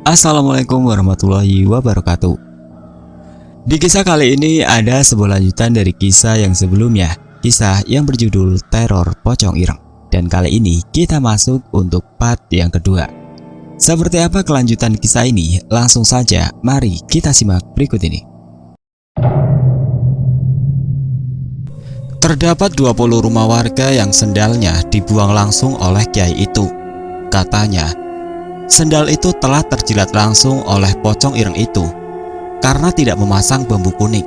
Assalamualaikum warahmatullahi wabarakatuh. Di kisah kali ini ada sebuah lanjutan dari kisah yang sebelumnya, kisah yang berjudul Teror Pocong Ireng. Dan kali ini kita masuk untuk part yang kedua. Seperti apa kelanjutan kisah ini? Langsung saja, mari kita simak berikut ini. Terdapat 20 rumah warga yang sendalnya dibuang langsung oleh kiai itu. Katanya, sendal itu telah terjilat langsung oleh pocong ireng itu karena tidak memasang bambu kuning.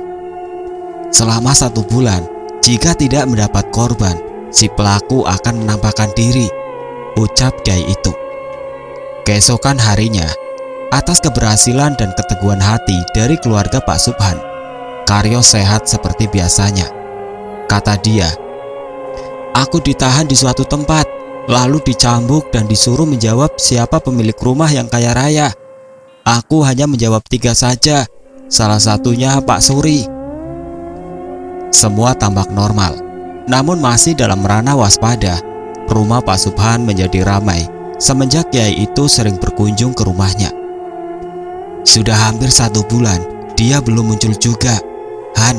Selama 1 bulan, jika tidak mendapat korban, si pelaku akan menampakkan diri, ucap kiai itu. Keesokan harinya, atas keberhasilan dan keteguhan hati dari keluarga Pak Subhan, Karyo sehat seperti biasanya. Kata dia, "Aku ditahan di suatu tempat, lalu dicambuk dan disuruh menjawab siapa pemilik rumah yang kaya raya. Aku hanya menjawab 3 saja, salah satunya Pak Suri." Semua tampak normal, namun masih dalam ranah waspada. Rumah Pak Subhan menjadi ramai semenjak kiai itu sering berkunjung ke rumahnya. Sudah hampir 1 bulan, dia belum muncul juga. "Han,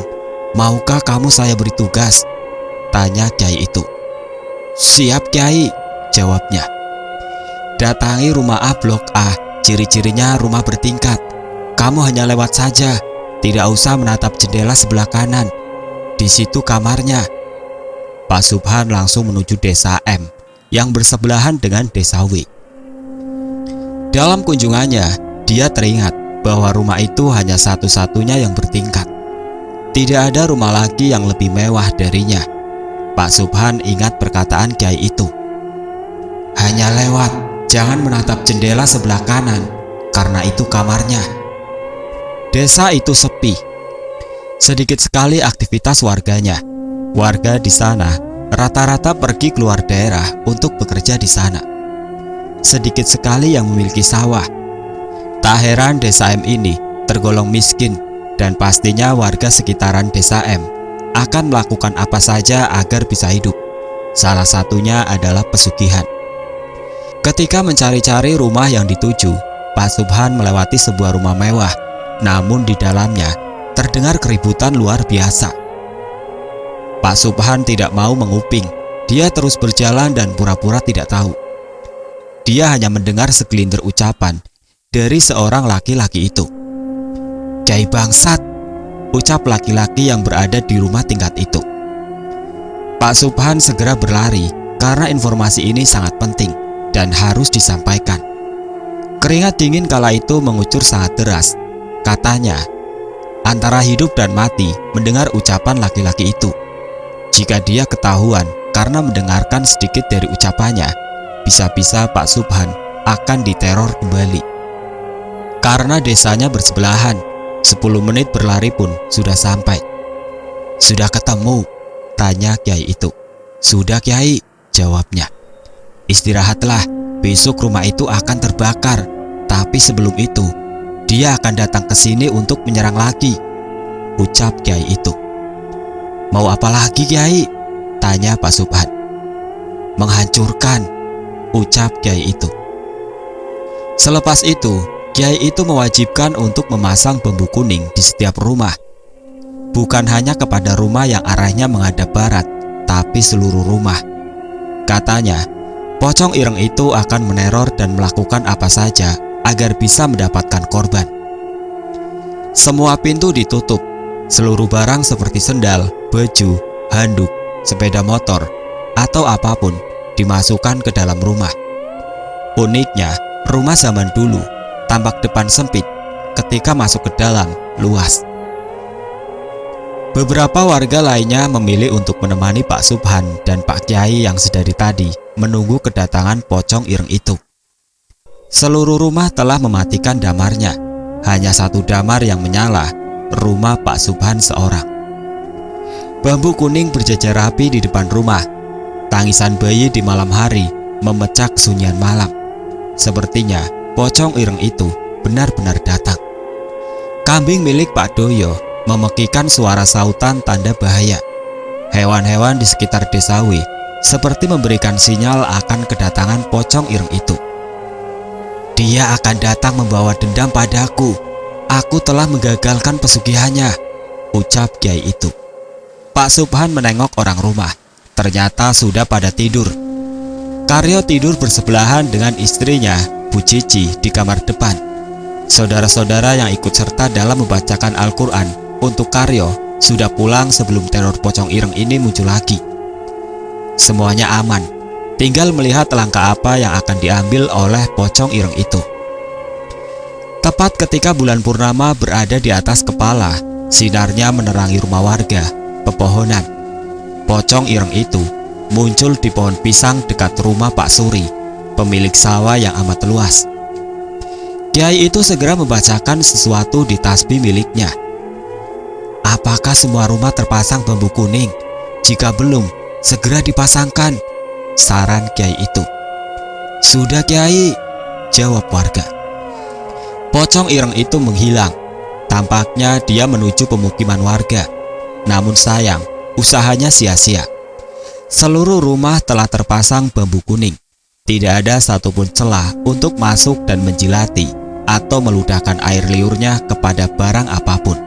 maukah kamu saya beri tugas?" tanya kiai itu. "Siap Kiai," jawabnya. "Datangi rumah A Blok A, ciri-cirinya rumah bertingkat. Kamu hanya lewat saja, tidak usah menatap jendela sebelah kanan. Di situ kamarnya." Pak Subhan langsung menuju desa M yang bersebelahan dengan desa W. Dalam kunjungannya, dia teringat bahwa rumah itu hanya satu-satunya yang bertingkat. Tidak ada rumah lagi yang lebih mewah darinya. Pak Subhan ingat perkataan kiai itu. "Hanya lewat, jangan menatap jendela sebelah kanan, karena itu kamarnya." Desa itu sepi. Sedikit sekali aktivitas warganya. Warga di sana rata-rata pergi keluar daerah untuk bekerja di sana. Sedikit sekali yang memiliki sawah. Tak heran desa M ini tergolong miskin, dan pastinya warga sekitaran desa M akan melakukan apa saja agar bisa hidup. Salah satunya adalah pesugihan. Ketika mencari-cari rumah yang dituju, Pak Subhan melewati sebuah rumah mewah. Namun di dalamnya terdengar keributan luar biasa. Pak Subhan tidak mau menguping. Dia terus berjalan dan pura-pura tidak tahu. Dia hanya mendengar segelintir ucapan dari seorang laki-laki itu. "Kiai bangsat," ucap laki-laki yang berada di rumah tingkat itu. Pak Subhan segera berlari karena informasi ini sangat penting dan harus disampaikan. Keringat dingin kala itu mengucur sangat deras. Katanya, antara hidup dan mati mendengar ucapan laki-laki itu. Jika dia ketahuan karena mendengarkan sedikit dari ucapannya, bisa-bisa Pak Subhan akan diteror kembali. Karena desanya bersebelahan, 10 menit berlari pun sudah sampai. "Sudah ketemu?" tanya kiai itu. "Sudah Kiai," jawabnya. "Istirahatlah, besok rumah itu akan terbakar. Tapi sebelum itu, dia akan datang ke sini untuk menyerang lagi," ucap kiai itu. "Mau apa lagi Kiai?" tanya Pak Subhan. "Menghancurkan," ucap kiai itu. Selepas itu, kiai itu mewajibkan untuk memasang bambu kuning di setiap rumah. Bukan hanya kepada rumah yang arahnya menghadap barat, tapi seluruh rumah. Katanya, pocong ireng itu akan meneror dan melakukan apa saja agar bisa mendapatkan korban. Semua pintu ditutup. Seluruh barang seperti sendal, baju, handuk, sepeda motor, atau apapun dimasukkan ke dalam rumah. Uniknya, rumah zaman dulu tampak depan sempit, ketika masuk ke dalam luas. Beberapa warga lainnya memilih untuk menemani Pak Subhan dan Pak Kiai yang sedari tadi menunggu kedatangan pocong ireng itu. Seluruh rumah telah mematikan damarnya. Hanya 1 damar yang menyala, rumah Pak Subhan seorang. Bambu kuning berjajar rapi di depan rumah. Tangisan bayi di malam hari memecah kesunyian malam. Sepertinya pocong ireng itu benar-benar datang. Kambing milik Pak Doyo memekikan suara sautan tanda bahaya. Hewan-hewan di sekitar desa W seperti memberikan sinyal akan kedatangan pocong ireng itu. Dia akan datang membawa dendam padaku. Aku telah menggagalkan pesugihannya, ucap Kiai itu. Pak Subhan menengok orang rumah. Ternyata sudah pada tidur. Karyo tidur bersebelahan dengan istrinya, Bu Cici, di kamar depan. Saudara-saudara yang ikut serta dalam membacakan Al-Quran untuk Karyo sudah pulang sebelum teror pocong ireng ini muncul lagi. Semuanya aman, tinggal melihat langkah apa yang akan diambil oleh pocong ireng itu. Tepat ketika bulan purnama berada di atas kepala, sinarnya menerangi rumah warga, pepohonan. Pocong ireng itu muncul di pohon pisang dekat rumah Pak Suri, pemilik sawah yang amat luas. Kiai itu segera membacakan sesuatu di tasbih miliknya. Apakah semua rumah terpasang bambu kuning? Jika belum, segera dipasangkan, saran Kiai itu. Sudah Kiai, jawab warga. Pocong ireng itu menghilang. Tampaknya dia menuju pemukiman warga. Namun sayang, usahanya sia-sia. Seluruh rumah telah terpasang bambu kuning. Tidak ada satupun celah untuk masuk dan menjilati atau meludahkan air liurnya kepada barang apapun.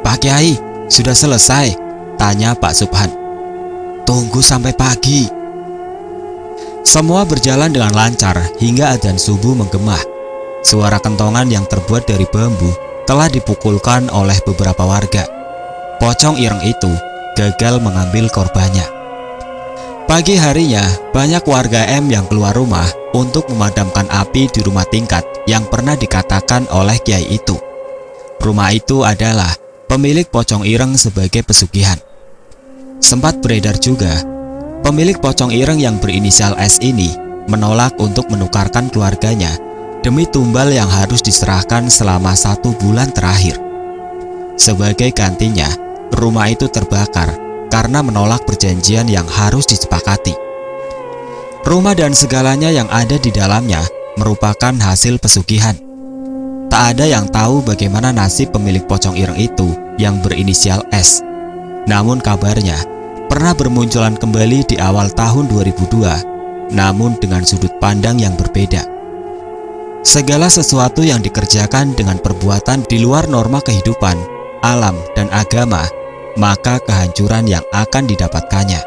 Pak Kiai, sudah selesai? Tanya Pak Subhan. Tunggu sampai pagi. Semua berjalan dengan lancar hingga adzan subuh menggema. Suara kentongan yang terbuat dari bambu telah dipukulkan oleh beberapa warga. Pocong ireng itu gagal mengambil korbannya. Pagi harinya, banyak warga M yang keluar rumah untuk memadamkan api di rumah tingkat yang pernah dikatakan oleh Kiai itu. Rumah itu adalah pemilik pocong ireng sebagai pesugihan. Sempat beredar juga, pemilik pocong ireng yang berinisial S ini menolak untuk menukarkan keluarganya demi tumbal yang harus diserahkan selama 1 bulan terakhir. Sebagai gantinya, rumah itu terbakar karena menolak perjanjian yang harus disepakati. Rumah dan segalanya yang ada di dalamnya merupakan hasil pesugihan. Tak ada yang tahu bagaimana nasib pemilik pocong ireng itu yang berinisial S. Namun kabarnya pernah bermunculan kembali di awal tahun 2002, namun dengan sudut pandang yang berbeda. Segala sesuatu yang dikerjakan dengan perbuatan di luar norma kehidupan, alam, dan agama, maka kehancuran yang akan didapatkannya.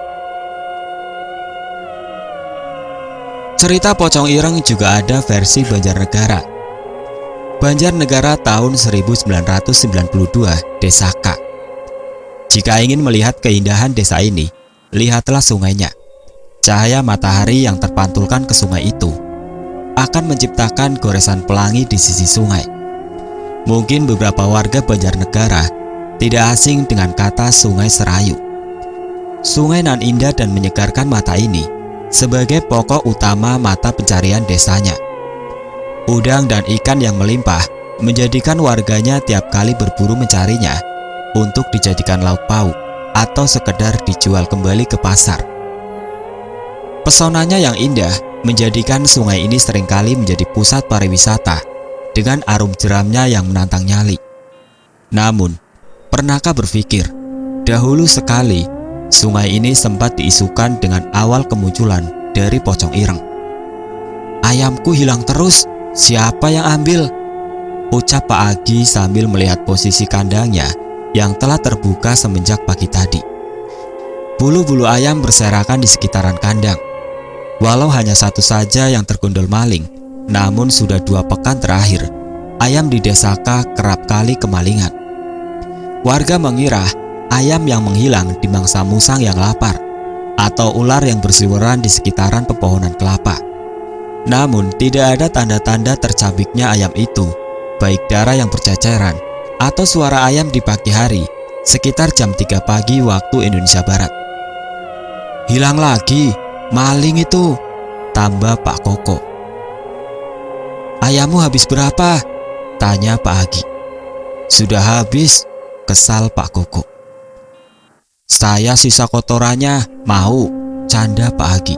Cerita pocong ireng juga ada versi Banjarnegara. Banjarnegara tahun 1992, Desa K. Jika ingin melihat keindahan desa ini, lihatlah sungainya. Cahaya matahari yang terpantulkan ke sungai itu akan menciptakan goresan pelangi di sisi sungai. Mungkin beberapa warga Banjarnegara tidak asing dengan kata Sungai Serayu. Sungai nan indah dan menyegarkan mata ini sebagai pokok utama mata pencarian desanya. Udang dan ikan yang melimpah menjadikan warganya tiap kali berburu mencarinya untuk dijadikan lauk pauk atau sekedar dijual kembali ke pasar. Pesonanya yang indah menjadikan sungai ini seringkali menjadi pusat pariwisata dengan arum jeramnya yang menantang nyali. Namun, pernahkah berpikir, dahulu sekali sungai ini sempat diisukan dengan awal kemunculan dari pocong ireng? Ayamku hilang terus, siapa yang ambil? Ucap Pak Agi sambil melihat posisi kandangnya yang telah terbuka semenjak pagi tadi. Bulu-bulu ayam berserakan di sekitaran kandang. Walau hanya satu saja yang tergondol maling, namun sudah 2 pekan terakhir, ayam di desa K kerap kali kemalingan. Warga mengira ayam yang menghilang dimangsa musang yang lapar, atau ular yang berseliweran di sekitaran pepohonan kelapa. Namun tidak ada tanda-tanda tercabiknya ayam itu, baik darah yang berceceran, atau suara ayam di pagi hari, sekitar jam 3 pagi waktu Indonesia Barat. Hilang lagi, maling itu, tambah Pak Koko. Ayammu habis berapa? Tanya Pak Agi. Sudah habis, kesal Pak Koko. Saya sisa kotorannya, mau, canda Pak Agi.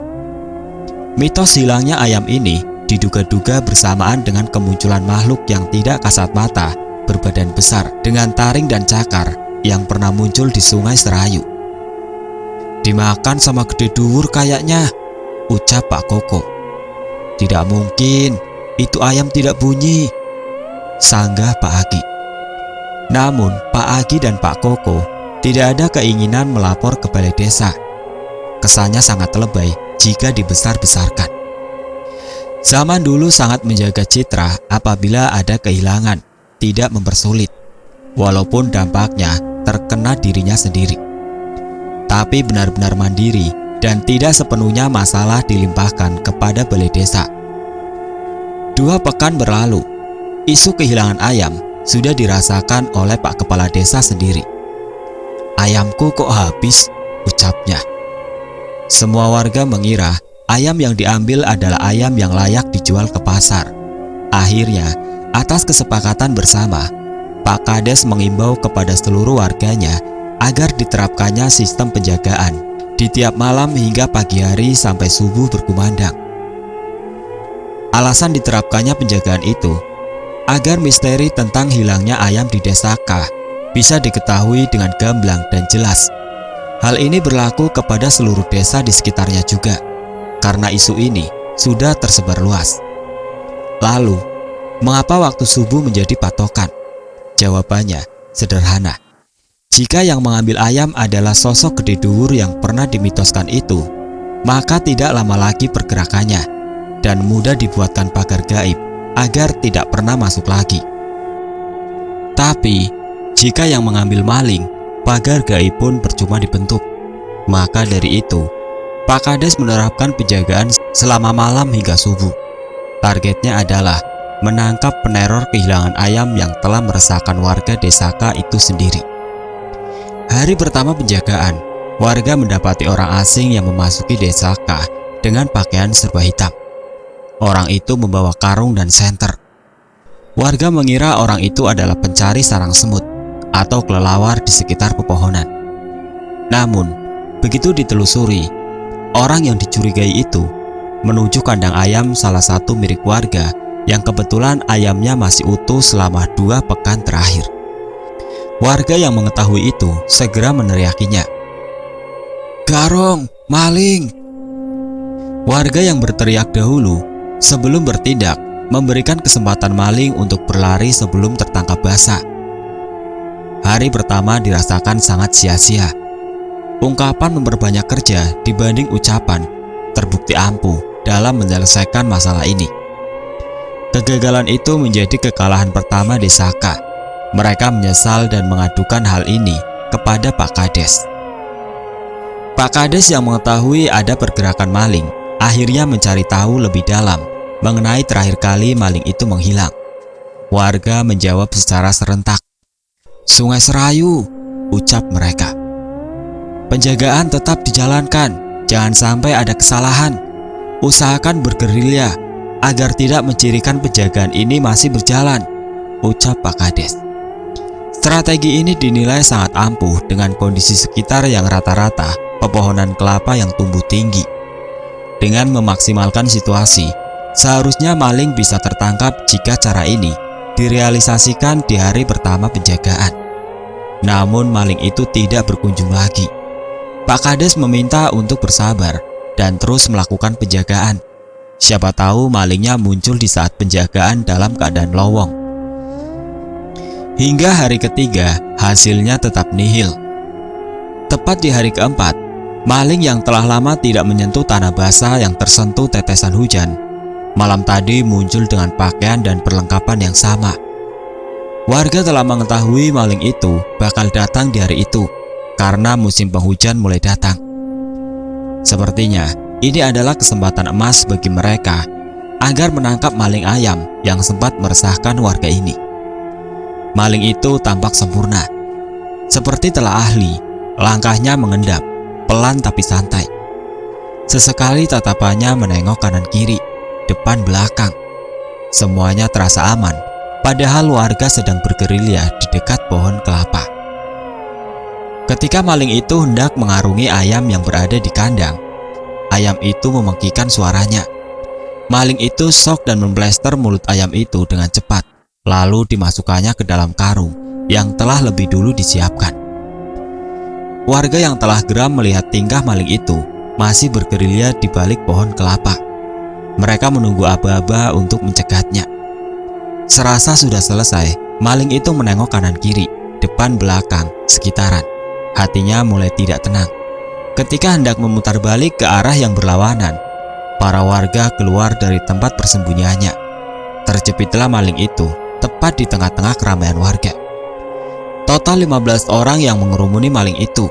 Mitos hilangnya ayam ini diduga-duga bersamaan dengan kemunculan makhluk yang tidak kasat mata, berbadan besar, dengan taring dan cakar yang pernah muncul di Sungai Serayu. Dimakan sama gede dhuwur kayaknya, ucap Pak Koko. Tidak mungkin, itu ayam tidak bunyi, sanggah Pak Agi. Namun Pak Agi dan Pak Koko tidak ada keinginan melapor ke balai desa. Kesannya sangat lebay jika dibesar-besarkan. Zaman dulu sangat menjaga citra apabila ada kehilangan, tidak mempersulit, walaupun dampaknya terkena dirinya sendiri. Tapi benar-benar mandiri dan tidak sepenuhnya masalah dilimpahkan kepada balai desa. 2 pekan berlalu, isu kehilangan ayam sudah dirasakan oleh Pak Kepala Desa sendiri. "Ayamku kok habis?" ucapnya. Semua warga mengira ayam yang diambil adalah ayam yang layak dijual ke pasar. Akhirnya, atas kesepakatan bersama, Pak Kades mengimbau kepada seluruh warganya agar diterapkannya sistem penjagaan di tiap malam hingga pagi hari sampai subuh berkumandang. Alasan diterapkannya penjagaan itu agar misteri tentang hilangnya ayam di desa K bisa diketahui dengan gamblang dan jelas. Hal ini berlaku kepada seluruh desa di sekitarnya juga, karena isu ini sudah tersebar luas. Lalu, mengapa waktu subuh menjadi patokan? Jawabannya sederhana. Jika yang mengambil ayam adalah sosok gede duhur yang pernah dimitoskan itu, maka tidak lama lagi pergerakannya dan mudah dibuatkan pagar gaib agar tidak pernah masuk lagi. Tapi, jika yang mengambil maling, pagar gaib pun percuma dibentuk. Maka dari itu, Pak Kades menerapkan penjagaan selama malam hingga subuh. Targetnya adalah menangkap peneror kehilangan ayam yang telah meresahkan warga desa K itu sendiri. Hari pertama penjagaan, warga mendapati orang asing yang memasuki desa K dengan pakaian serba hitam. Orang itu membawa karung dan senter. Warga mengira orang itu adalah pencari sarang semut atau kelelawar di sekitar pepohonan. Namun, begitu ditelusuri, orang yang dicurigai itu menuju kandang ayam salah satu milik warga yang kebetulan ayamnya masih utuh selama 2 pekan terakhir. Warga yang mengetahui itu segera meneriakinya, "Garong, maling!" Warga yang berteriak dahulu sebelum bertindak memberikan kesempatan maling untuk berlari sebelum tertangkap basah. Hari pertama dirasakan sangat sia-sia. Ungkapan memperbanyak kerja dibanding ucapan terbukti ampuh dalam menyelesaikan masalah ini. Kegagalan itu menjadi kekalahan pertama desa K. Mereka menyesal dan mengadukan hal ini kepada Pak Kades. Pak Kades yang mengetahui ada pergerakan maling akhirnya mencari tahu lebih dalam mengenai terakhir kali maling itu menghilang. Warga menjawab secara serentak, "Sungai Serayu," ucap mereka. "Penjagaan tetap dijalankan, jangan sampai ada kesalahan. Usahakan bergerilya agar tidak mencirikan penjagaan ini masih berjalan," ucap Pak Kades. Strategi ini dinilai sangat ampuh dengan kondisi sekitar yang rata-rata pepohonan kelapa yang tumbuh tinggi. Dengan memaksimalkan situasi, seharusnya maling bisa tertangkap jika cara ini direalisasikan di hari pertama penjagaan. Namun maling itu tidak berkunjung lagi. Pak Kades meminta untuk bersabar dan terus melakukan penjagaan. Siapa tahu malingnya muncul di saat penjagaan dalam keadaan lowong. Hingga hari ketiga, hasilnya tetap nihil. Tepat di hari keempat, maling yang telah lama tidak menyentuh tanah basah yang tersentuh tetesan hujan, malam tadi muncul dengan pakaian dan perlengkapan yang sama. Warga telah mengetahui maling itu bakal datang di hari itu karena musim penghujan mulai datang. Sepertinya ini adalah kesempatan emas bagi mereka agar menangkap maling ayam yang sempat meresahkan warga ini. Maling itu tampak sempurna. Seperti telah ahli, langkahnya mengendap, pelan tapi santai. Sesekali tatapannya menengok kanan kiri, depan belakang. Semuanya terasa aman, padahal warga sedang bergerilya di dekat pohon kelapa. Ketika maling itu hendak mengarungi ayam yang berada di kandang, ayam itu memengkikan suaranya. Maling itu shock dan memblester mulut ayam itu dengan cepat, lalu dimasukkannya ke dalam karung yang telah lebih dulu disiapkan. Warga yang telah geram melihat tingkah maling itu masih bergerilya di balik pohon kelapa. Mereka menunggu aba-aba untuk mencegatnya. Serasa sudah selesai, maling itu menengok kanan kiri, depan belakang, sekitaran. Hatinya mulai tidak tenang. Ketika hendak memutar balik ke arah yang berlawanan, para warga keluar dari tempat persembunyiannya. Terjepitlah maling itu tepat di tengah-tengah keramaian warga. Total 15 orang yang mengerumuni maling itu.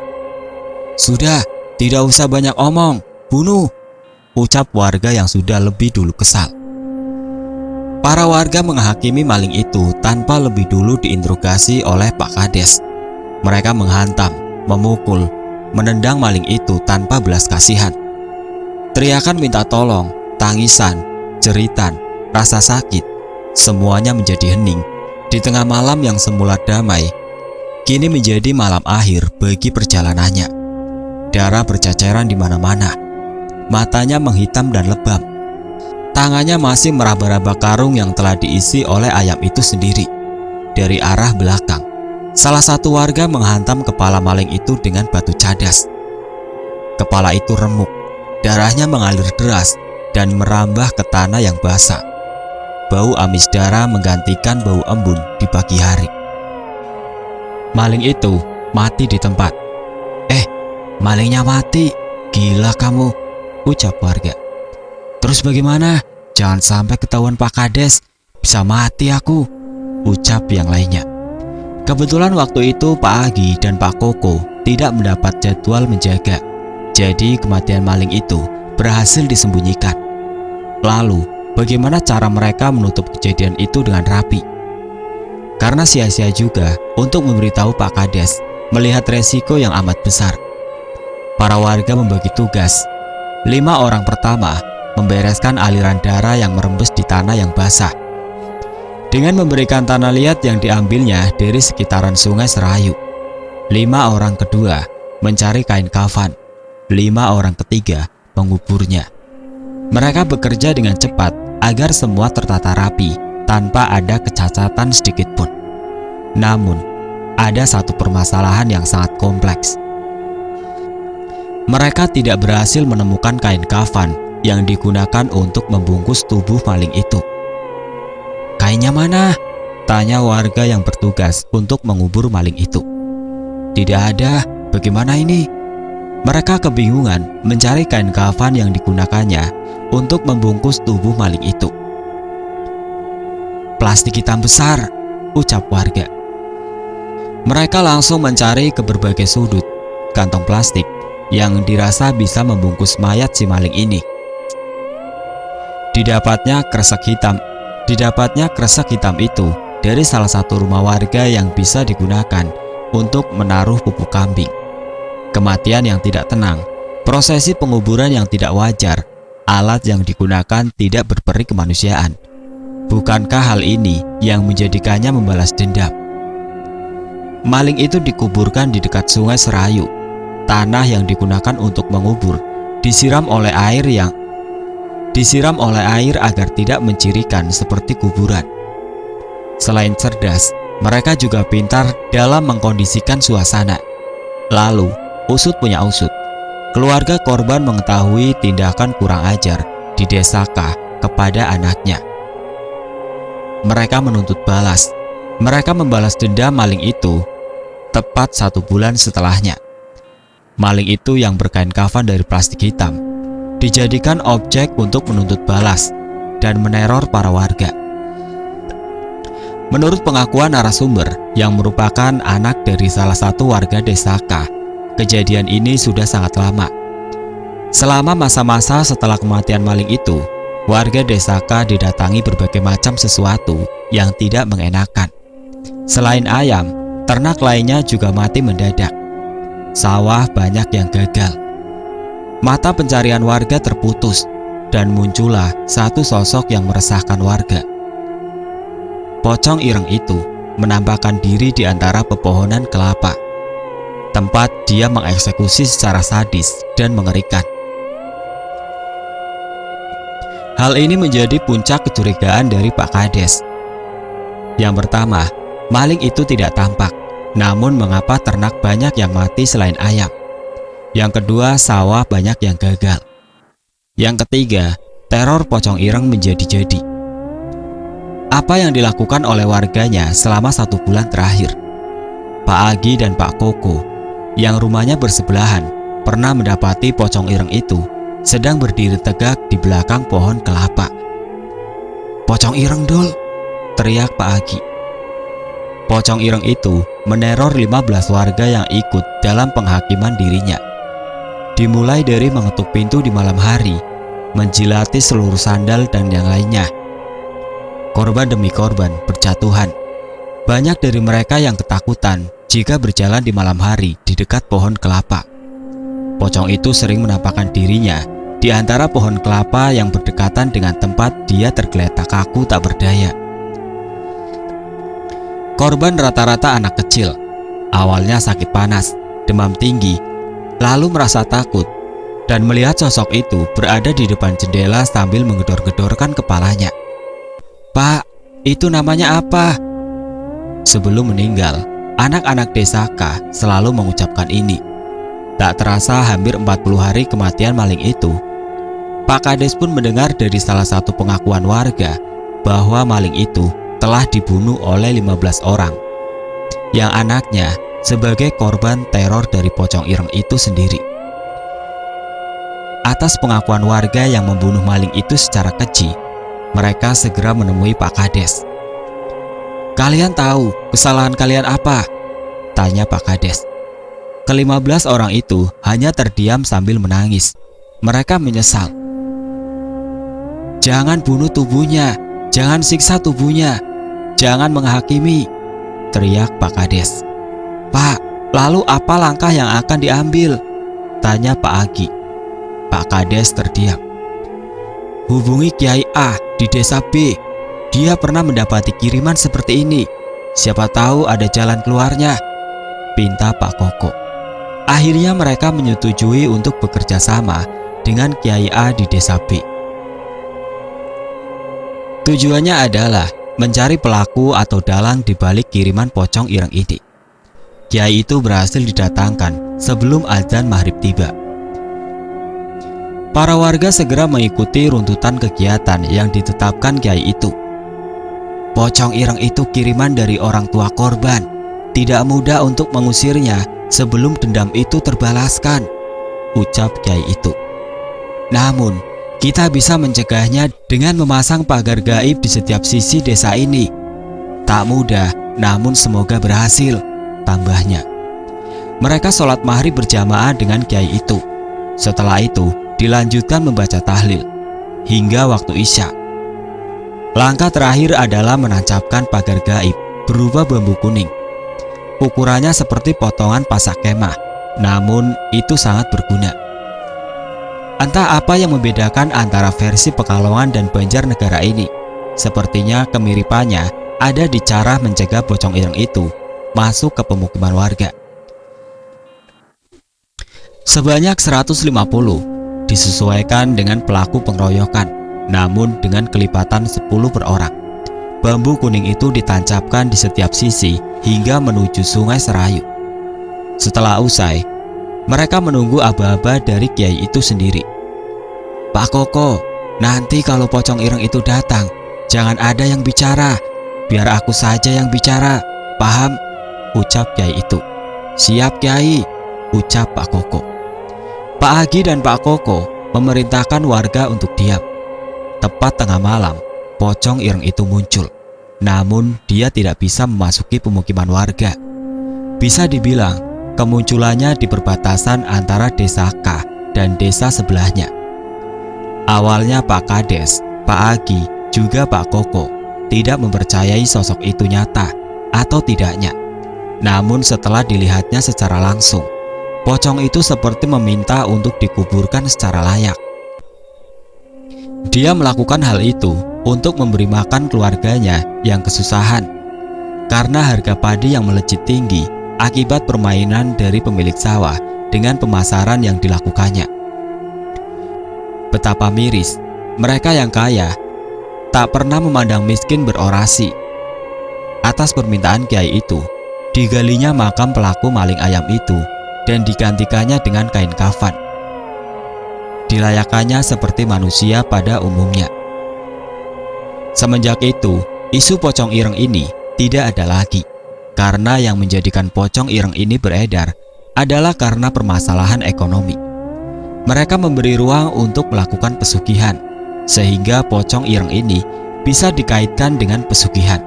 "Sudah, tidak usah banyak omong, bunuh," ucap warga yang sudah lebih dulu kesal. Para warga menghakimi maling itu tanpa lebih dulu diinterogasi oleh Pak Kades. Mereka menghantam, memukul, menendang maling itu tanpa belas kasihan. Teriakan minta tolong, tangisan, jeritan, rasa sakit, semuanya menjadi hening di tengah malam yang semula damai. Kini menjadi malam akhir bagi perjalanannya. Darah berceceran di mana-mana. Matanya menghitam dan lebam. Tangannya masih meraba-raba karung yang telah diisi oleh ayam itu sendiri. Dari arah belakang, salah satu warga menghantam kepala maling itu dengan batu cadas. Kepala itu remuk, darahnya mengalir deras dan merambah ke tanah yang basah. Bau amis darah menggantikan bau embun di pagi hari. Maling itu mati di tempat. Malingnya mati, gila kamu, ucap warga. "Terus bagaimana? Jangan sampai ketahuan Pak Kades, bisa mati aku," ucap yang lainnya. Kebetulan waktu itu Pak Agi dan Pak Koko tidak mendapat jadwal menjaga, jadi kematian maling itu berhasil disembunyikan. Lalu, bagaimana cara mereka menutup kejadian itu dengan rapi? Karena sia-sia juga untuk memberitahu Pak Kades melihat resiko yang amat besar. Para warga membagi tugas. 5 orang pertama membereskan aliran darah yang merembes di tanah yang basah dengan memberikan tanah liat yang diambilnya dari sekitaran sungai Serayu. 5 orang kedua mencari kain kafan. 5 orang ketiga menguburnya. Mereka bekerja dengan cepat agar semua tertata rapi tanpa ada kecacatan sedikit pun. Namun, ada satu permasalahan yang sangat kompleks. Mereka tidak berhasil menemukan kain kafan yang digunakan untuk membungkus tubuh maling itu. "Kainnya mana?" tanya warga yang bertugas untuk mengubur maling itu. "Tidak ada, bagaimana ini?" Mereka kebingungan mencari kain kafan yang digunakannya untuk membungkus tubuh maling itu. "Plastik hitam besar," ucap warga. Mereka langsung mencari ke berbagai sudut kantong plastik yang dirasa bisa membungkus mayat si maling ini. Didapatnya kresek hitam itu dari salah satu rumah warga yang bisa digunakan untuk menaruh pupuk kambing. Kematian yang tidak tenang, prosesi penguburan yang tidak wajar, alat yang digunakan tidak berperi kemanusiaan. Bukankah hal ini yang menjadikannya membalas dendam? Maling itu dikuburkan di dekat sungai Serayu. Tanah yang digunakan untuk mengubur disiram oleh air agar tidak mencirikan seperti kuburan. Selain cerdas, mereka juga pintar dalam mengkondisikan suasana. Lalu, usut punya usut. Keluarga korban mengetahui tindakan kurang ajar di desa K kepada anaknya. Mereka menuntut balas. Mereka membalas dendam maling itu tepat 1 bulan setelahnya. Maling itu yang berkain kafan dari plastik hitam dijadikan objek untuk menuntut balas dan meneror para warga. Menurut pengakuan narasumber yang merupakan anak dari salah satu warga desa K, kejadian ini sudah sangat lama. Selama masa-masa setelah kematian maling itu, warga desa K didatangi berbagai macam sesuatu yang tidak mengenakan. Selain ayam, ternak lainnya juga mati mendadak. Sawah banyak yang gagal. Mata pencarian warga terputus dan muncullah satu sosok yang meresahkan warga. Pocong ireng itu menampakkan diri di antara pepohonan kelapa, tempat dia mengeksekusi secara sadis dan mengerikan. Hal ini menjadi puncak kecurigaan dari Pak Kades. Yang pertama, maling itu tidak tampak. Namun mengapa ternak banyak yang mati selain ayam? Yang kedua, sawah banyak yang gagal. Yang ketiga, teror pocong ireng menjadi-jadi. Apa yang dilakukan oleh warganya selama 1 bulan terakhir? Pak Agi dan Pak Koko yang rumahnya bersebelahan pernah mendapati pocong ireng itu sedang berdiri tegak di belakang pohon kelapa. "Pocong ireng, Dul!" teriak Pak Agi. Pocong ireng itu meneror 15 warga yang ikut dalam penghakiman dirinya. Dimulai dari mengetuk pintu di malam hari, menjilati seluruh sandal dan yang lainnya. Korban demi korban berjatuhan. Banyak dari mereka yang ketakutan jika berjalan di malam hari di dekat pohon kelapa. Pocong itu sering menampakkan dirinya di antara pohon kelapa yang berdekatan dengan tempat dia tergeletak kaku tak berdaya. Korban rata-rata anak kecil. Awalnya sakit panas, demam tinggi, lalu merasa takut dan melihat sosok itu berada di depan jendela sambil menggedor-gedorkan kepalanya. "Pak, itu namanya apa?" Sebelum meninggal, anak-anak desa K selalu mengucapkan ini. Tak terasa hampir 40 hari kematian maling itu, Pak Kades pun mendengar dari salah satu pengakuan warga bahwa maling itu telah dibunuh oleh 15 orang, yang anaknya sebagai korban teror dari pocong ireng itu sendiri. Atas pengakuan warga yang membunuh maling itu secara keji, mereka segera menemui Pak Kades. "Kalian tahu kesalahan kalian apa?" tanya Pak Kades. Ke-15 orang itu hanya terdiam sambil menangis. Mereka menyesal. "Jangan bunuh tubuhnya, jangan siksa tubuhnya, jangan menghakimi," teriak Pak Kades. "Pak, lalu apa langkah yang akan diambil?" tanya Pak Agi. Pak Kades terdiam. "Hubungi Kiai A di desa B. Dia pernah mendapati kiriman seperti ini. Siapa tahu ada jalan keluarnya," pinta Pak Koko. Akhirnya mereka menyetujui untuk bekerja sama dengan Kiai A di desa B. Tujuannya adalah mencari pelaku atau dalang di balik kiriman pocong ireng ini. Kiai itu berhasil didatangkan sebelum azan maghrib tiba. Para warga segera mengikuti runtutan kegiatan yang ditetapkan Kiai itu. "Pocong ireng itu kiriman dari orang tua korban. Tidak mudah untuk mengusirnya sebelum dendam itu terbalaskan," ucap Kiai itu. "Namun, kita bisa mencegahnya dengan memasang pagar gaib di setiap sisi desa ini. Tak mudah, namun semoga berhasil," tambahnya. Mereka sholat maghrib berjamaah dengan Kiai itu. Setelah itu, dilanjutkan membaca tahlil hingga waktu isya. Langkah terakhir adalah menancapkan pagar gaib berupa bambu kuning. Ukurannya seperti potongan pasak kemah, namun itu sangat berguna. Entah apa yang membedakan antara versi Pekalongan dan Banjarnegara ini. Sepertinya kemiripannya ada di cara mencegah pocong ireng itu masuk ke pemukiman warga. Sebanyak 150 disesuaikan dengan pelaku pengeroyokan, namun dengan kelipatan 10 per orang. Bambu kuning itu ditancapkan di setiap sisi hingga menuju Sungai Serayu. Setelah usai, mereka menunggu aba-aba dari Kiai itu sendiri. "Pak Koko, nanti kalau pocong ireng itu datang, jangan ada yang bicara, biar aku saja yang bicara, paham?" ucap Kiai itu. "Siap Kiai," ucap Pak Koko. Pak Agi dan Pak Koko memerintahkan warga untuk diam. Tepat tengah malam, pocong ireng itu muncul. Namun dia tidak bisa memasuki pemukiman warga. Bisa dibilang, kemunculannya di perbatasan antara desa K dan desa sebelahnya. Awalnya Pak Kades, Pak Agi, juga Pak Koko tidak mempercayai sosok itu nyata atau tidaknya. Namun setelah dilihatnya secara langsung, pocong itu seperti meminta untuk dikuburkan secara layak. Dia melakukan hal itu untuk memberi makan keluarganya yang kesusahan karena harga padi yang melejit tinggi akibat permainan dari pemilik sawah dengan pemasaran yang dilakukannya. Betapa miris, mereka yang kaya tak pernah memandang miskin berorasi. Atas permintaan Kiai itu, digalinya makam pelaku maling ayam itu dan digantikannya dengan kain kafan. dilayakannya seperti manusia pada umumnya. Semenjak itu, isu pocong ireng ini tidak ada lagi, karena yang menjadikan pocong ireng ini beredar adalah karena permasalahan ekonomi. Mereka memberi ruang untuk melakukan pesugihan, sehingga pocong ireng ini bisa dikaitkan dengan pesugihan.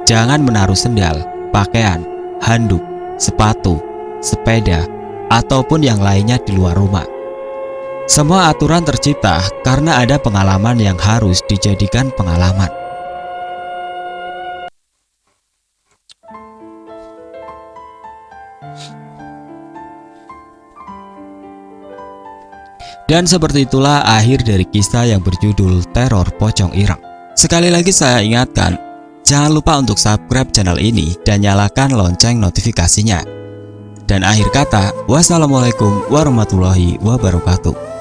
Jangan menaruh sendal, pakaian, handuk, sepatu, sepeda, ataupun yang lainnya di luar rumah. Semua aturan tercipta karena ada pengalaman yang harus dijadikan pengalaman. Dan seperti itulah akhir dari kisah yang berjudul Teror Pocong Ireng. Sekali lagi saya ingatkan, jangan lupa untuk subscribe channel ini dan nyalakan lonceng notifikasinya. Dan akhir kata, wassalamualaikum warahmatullahi wabarakatuh.